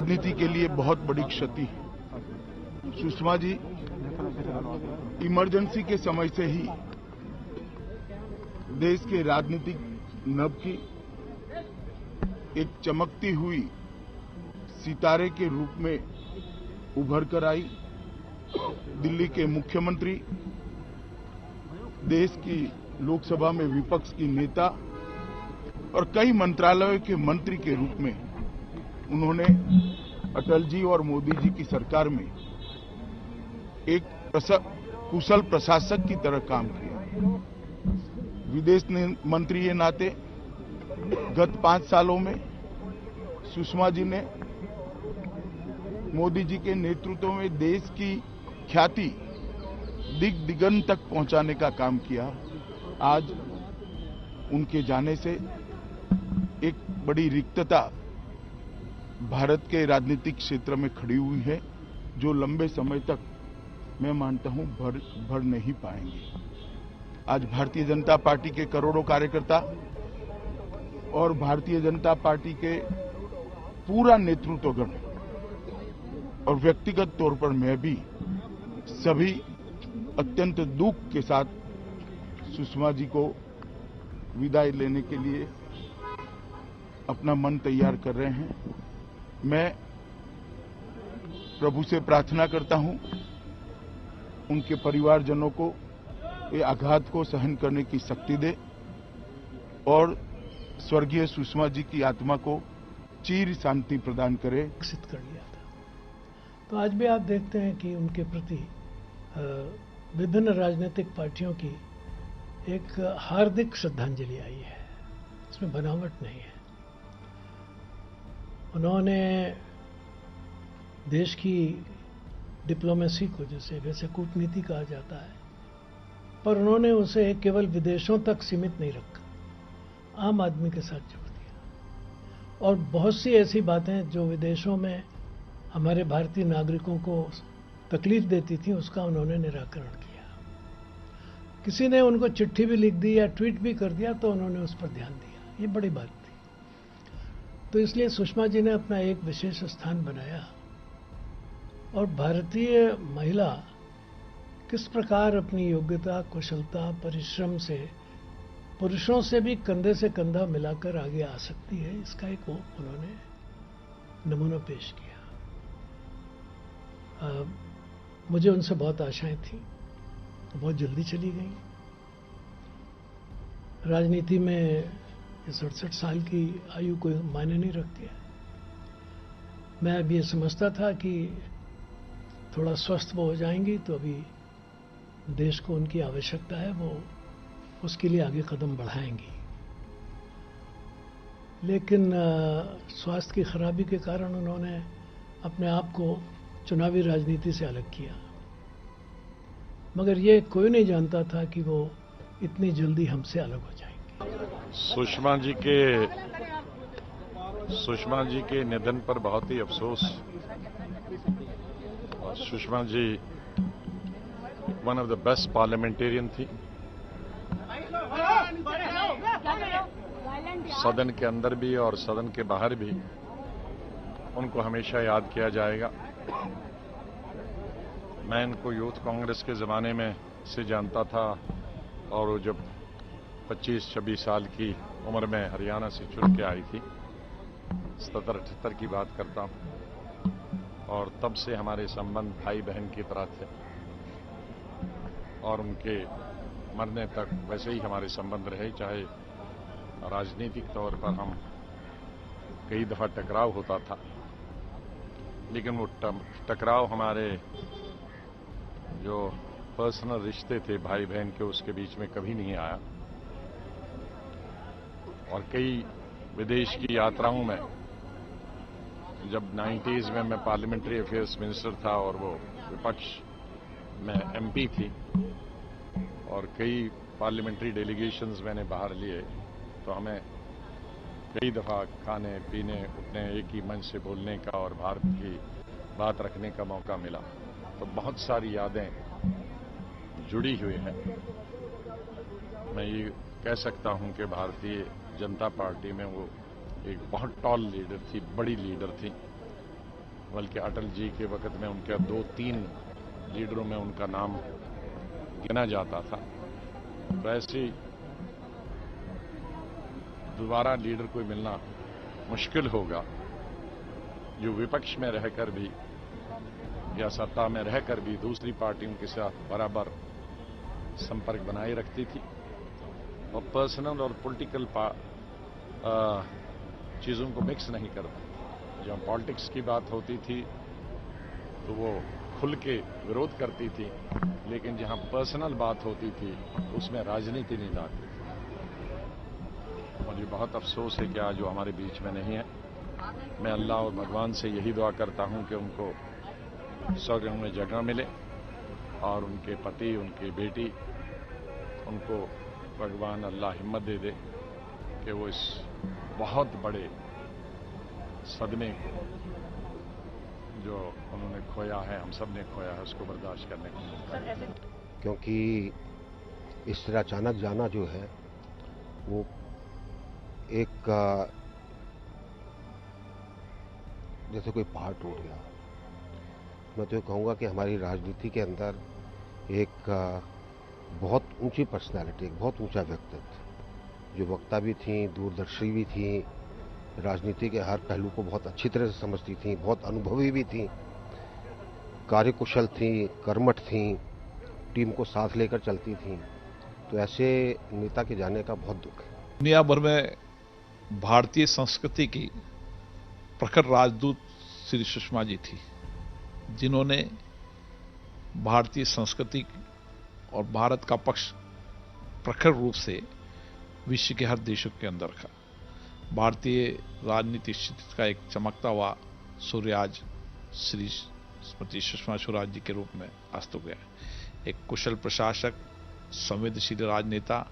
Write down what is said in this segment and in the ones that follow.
राजनीति के लिए बहुत बड़ी क्षति है। सुषमा जी इमरजेंसी के समय से ही देश के राजनीतिक नभ की एक चमकती हुई सितारे के रूप में उभर कर आई। दिल्ली के मुख्यमंत्री, देश की लोकसभा में विपक्ष की नेता और कई मंत्रालयों के मंत्री के रूप में उन्होंने अटल जी और मोदी जी की सरकार में एक कुशल प्रशासक की तरह काम किया। विदेश मंत्री के नाते गत 5 सालों में सुषमा जी ने मोदी जी के नेतृत्व में देश की ख्याति दिगंत तक पहुंचाने का काम किया। आज उनके जाने से एक बड़ी रिक्तता भारत के राजनीतिक क्षेत्र में खड़ी हुई है, जो लंबे समय तक मैं मानता हूं भर नहीं पाएंगे। आज भारतीय जनता पार्टी के करोड़ों कार्यकर्ता और भारतीय जनता पार्टी के पूरा नेतृत्वगण और व्यक्तिगत तौर पर मैं भी सभी अत्यंत दुख के साथ सुषमा जी को विदाई लेने के लिए अपना मन तैयार कर रहे हैं। मैं प्रभु से प्रार्थना करता हूं उनके परिवारजनों को ये आघात को सहन करने की शक्ति दे और स्वर्गीय सुषमा जी की आत्मा को चिर शांति प्रदान करे। विकसित कर लिया था। तो आज भी आप देखते हैं कि उनके प्रति विभिन्न राजनीतिक पार्टियों की एक हार्दिक श्रद्धांजलि आई है। इसमें बनावट नहीं है। उन्होंने देश की डिप्लोमेसी को, वैसे कूटनीति कहा जाता है, पर उन्होंने उसे केवल विदेशों तक सीमित नहीं रखा, आम आदमी के साथ जोड़ दिया। और बहुत सी ऐसी बातें जो विदेशों में हमारे भारतीय नागरिकों को तकलीफ देती थी, उसका उन्होंने निराकरण किया। किसी ने उनको चिट्ठी भी लिख दी या ट्वीट भी कर दिया तो उन्होंने उस पर ध्यान दिया। ये बड़ी बात थी। तो इसलिए सुषमा जी ने अपना एक विशेष स्थान बनाया। और भारतीय महिला किस प्रकार अपनी योग्यता, कुशलता, परिश्रम से पुरुषों से भी कंधे से कंधा मिलाकर आगे आ सकती है, इसका एक उन्होंने नमूना पेश किया। मुझे उनसे बहुत आशाएं थी, बहुत जल्दी चली गई। राजनीति में 67 साल की आयु कोई मायने नहीं रखती है। मैं अब ये समझता था कि थोड़ा स्वस्थ वो हो जाएंगी तो अभी देश को उनकी आवश्यकता है, वो उसके लिए आगे कदम बढ़ाएंगी। लेकिन स्वास्थ्य की खराबी के कारण उन्होंने अपने आप को चुनावी राजनीति से अलग किया। मगर ये कोई नहीं जानता था कि वो इतनी जल्दी हमसे अलग हो जाएंगे। सुषमा जी के निधन पर बहुत ही अफसोस। और Sushma ji one of the best parliamentarian थी। सदन के अंदर भी और सदन के बाहर भी उनको हमेशा याद किया जाएगा। मैं इनको यूथ कांग्रेस के ज़माने में से जानता था और वो जब 25-26 साल की उम्र में हरियाणा से चुन के आई थी, 77-78 की बात करता हूँ। और तब से हमारे संबंध भाई बहन की तरह थे और उनके मरने तक वैसे ही हमारे संबंध रहे। चाहे राजनीतिक तौर पर हम कई दफ़ा टकराव होता था, लेकिन वो टकराव हमारे जो पर्सनल रिश्ते थे भाई बहन के, उसके बीच में कभी नहीं आया। और कई विदेश की यात्राओं में, जब 90s में मैं पार्लियामेंट्री अफेयर्स मिनिस्टर था और वो विपक्ष में MP थी, और कई पार्लियामेंट्री डेलीगेशंस मैंने बाहर लिए, तो हमें कई दफ़ा खाने पीने उठने, एक ही मंच से बोलने का और भारत की बात रखने का मौका मिला। तो बहुत सारी यादें जुड़ी हुई हैं। मैं ये कह सकता हूं कि भारतीय जनता पार्टी में वो एक बहुत टॉल लीडर थी, बड़ी लीडर थी। बल्कि अटल जी के वक्त में उनके 2-3 लीडरों में उनका नाम गिना जाता था। वैसे दोबारा लीडर को मिलना मुश्किल होगा जो विपक्ष में रहकर भी या सत्ता में रहकर भी दूसरी पार्टियों के साथ बराबर संपर्क बनाए रखती थी और पर्सनल और पॉलिटिकल चीज़ों को मिक्स नहीं करती। जब पॉलिटिक्स की बात होती थी तो वो खुल के विरोध करती थी, लेकिन जहां पर्सनल बात होती थी उसमें राजनीति नहीं लाती थी। मुझे बहुत अफसोस है कि आज वो हमारे बीच में नहीं है। मैं अल्लाह और भगवान से यही दुआ करता हूं कि उनको स्वर्ग में जगह मिले और उनके पति, उनकी बेटी, उनको भगवान अल्लाह हिम्मत दे दे कि वो इस बहुत बड़े सदमे को जो उन्होंने खोया है, हम सब ने खोया है, उसको बर्दाश्त करने को मिलता है। क्योंकि इस तरह अचानक जाना जो है वो एक जैसे कोई पहाड़ टूट गया। मैं तो कहूँगा कि हमारी राजनीति के अंदर एक बहुत ऊंची पर्सनालिटी, एक बहुत ऊंचा व्यक्तित्व, जो वक्ता भी थी, दूरदर्शी भी थी, राजनीति के हर पहलू को बहुत अच्छी तरह से समझती थी, बहुत अनुभवी भी थी, कार्यकुशल थी, कर्मठ थी, टीम को साथ लेकर चलती थी। तो ऐसे नेता के जाने का बहुत दुख है। दुनिया भर में भारतीय संस्कृति की प्रखर राजदूत श्री सुषमा जी थी, जिन्होंने भारतीय संस्कृति और भारत का पक्ष प्रखर रूप से विश्व के हर देशों के अंदर रखा। भारतीय राजनीतिक स्थिति का एक चमकता हुआ सूर्य आज श्री श्रीमती सुषमा स्वराज जी के रूप में अस्त हो गया। एक कुशल प्रशासक, संवेदनशील राजनेता,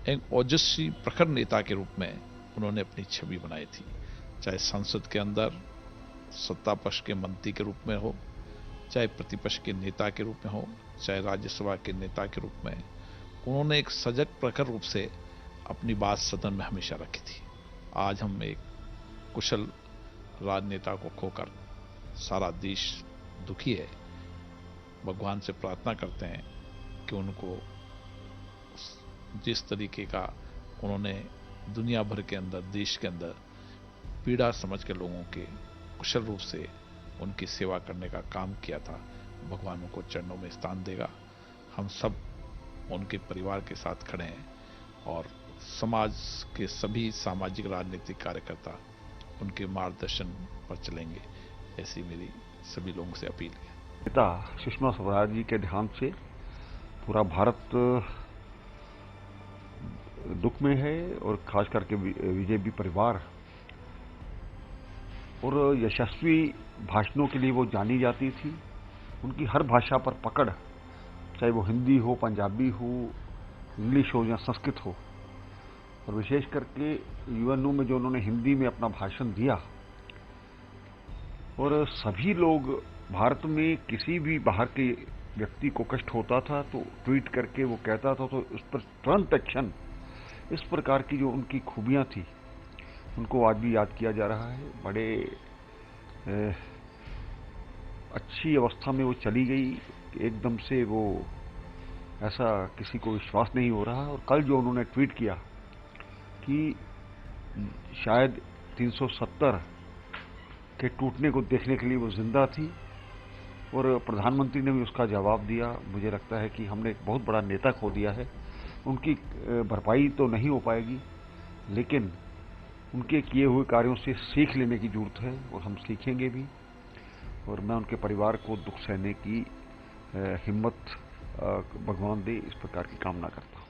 एक ओजस्वी प्रखर नेता के रूप में उन्होंने अपनी छवि बनाई थी। चाहे संसद के अंदर सत्ता पक्ष के मंत्री के रूप में हो, चाहे प्रतिपक्ष के नेता के रूप में हो, चाहे राज्यसभा के नेता के रूप में, उन्होंने एक सजग प्रखर रूप से अपनी बात सदन में हमेशा रखी थी। आज हम एक कुशल राजनेता को खोकर सारा देश दुखी है। भगवान से प्रार्थना करते हैं कि उनको जिस तरीके का उन्होंने दुनिया भर के अंदर, देश के अंदर पीड़ा समझ के लोगों के कुशल रूप से उनकी सेवा करने का काम किया था, भगवान उनको चरणों में स्थान देगा। हम सब उनके परिवार के साथ खड़े हैं और समाज के सभी सामाजिक राजनीतिक कार्यकर्ता उनके मार्गदर्शन पर चलेंगे, ऐसी मेरी सभी लोगों से अपील है। नेता सुषमा स्वराज जी के देहांत से पूरा भारत दुख में है और खास करके बीजेपी परिवार। और यशस्वी भाषणों के लिए वो जानी जाती थी। उनकी हर भाषा पर पकड़, चाहे वो हिंदी हो, पंजाबी हो, इंग्लिश हो या संस्कृत हो। और विशेष करके यूएनओ में जो उन्होंने हिंदी में अपना भाषण दिया, और सभी लोग भारत में किसी भी बाहर के व्यक्ति को कष्ट होता था तो ट्वीट करके वो कहता था तो उस पर तुरंत एक्शन। इस प्रकार की जो उनकी खूबियां थी उनको आज भी याद किया जा रहा है। बड़े अच्छी अवस्था में वो चली गई, एकदम से वो ऐसा किसी को विश्वास नहीं हो रहा। और कल जो उन्होंने ट्वीट किया कि शायद 370 के टूटने को देखने के लिए वो जिंदा थी, और प्रधानमंत्री ने भी उसका जवाब दिया। मुझे लगता है कि हमने एक बहुत बड़ा नेता खो दिया है। उनकी भरपाई तो नहीं हो पाएगी, लेकिन उनके किए हुए कार्यों से सीख लेने की जरूरत है और हम सीखेंगे भी। और मैं उनके परिवार को दुख सहने की हिम्मत भगवान दे, इस प्रकार की कामना करता हूँ।